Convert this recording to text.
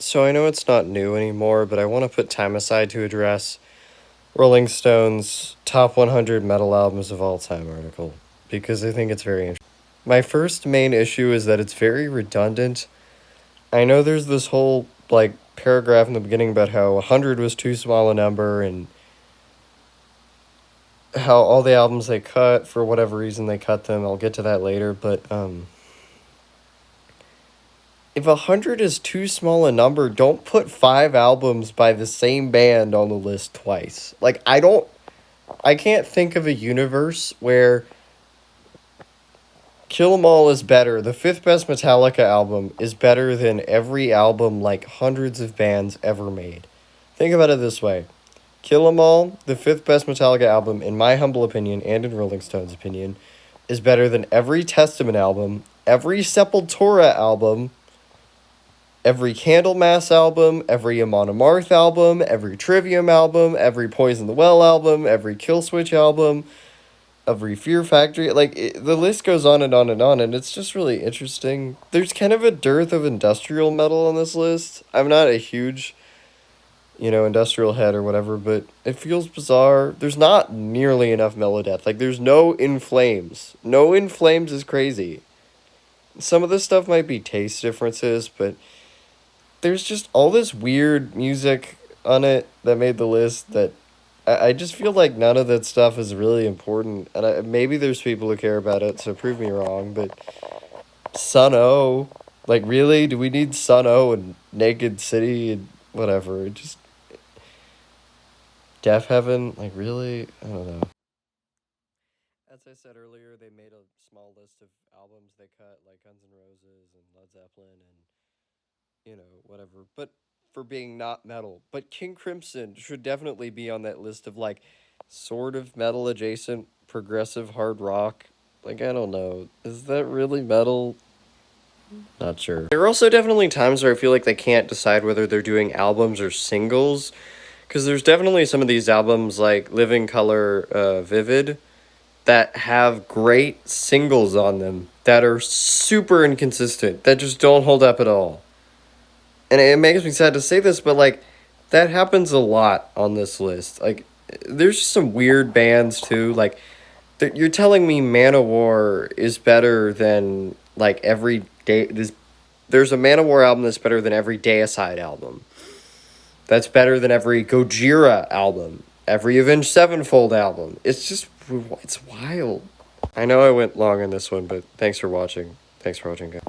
So I know it's not new anymore, but I want to put time aside to address Rolling Stone's top 100 metal albums of all time article, because I think it's very interesting. My first main issue is that it's very redundant. I know there's this whole, paragraph in the beginning about how 100 was too small a number, and how all the albums they cut, for whatever reason they cut them. I'll get to that later, but, if 100 is too small a number, don't put 5 albums by the same band on the list twice. I can't think of a universe where Kill 'Em All is better. The 5th best Metallica album is better than every album hundreds of bands ever made. Think about it this way. Kill 'Em All, the 5th best Metallica album, in my humble opinion, and in Rolling Stone's opinion, is better than every Testament album, every Sepultura album, every Candlemass album, every Amon Amarth album, every Trivium album, every Poison the Well album, every Killswitch album, every Fear Factory. The list goes on and on and on, and it's just really interesting. There's kind of a dearth of industrial metal on this list. I'm not a huge, industrial head or whatever, but it feels bizarre. There's not nearly enough Melodeath. There's no In Flames. No In Flames is crazy. Some of this stuff might be taste differences, but there's just all this weird music on it that made the list that I just feel like none of that stuff is really important. And maybe there's people who care about it, so prove me wrong, but Sun O, really? Do we need Sun O and Naked City and whatever? Just Deaf Heaven? Really? I don't know. As I said earlier, they made a small list of albums they cut, like Guns N' Roses and Led Zeppelin and whatever, but for being not metal. But King Crimson should definitely be on that list of sort of metal adjacent progressive hard rock. I don't know. Is that really metal? Not sure. There are also definitely times where I feel like they can't decide whether they're doing albums or singles, because there's definitely some of these albums like Living Color, Vivid, that have great singles on them that are super inconsistent, that just don't hold up at all. And it makes me sad to say this, but that happens a lot on this list. There's just some weird bands too. You're telling me Manowar is better than every day. There's a Manowar album that's better than every Deicide album. That's better than every Gojira album, every Avenged Sevenfold album. It's wild. I know I went long on this one, but thanks for watching. Thanks for watching, guys.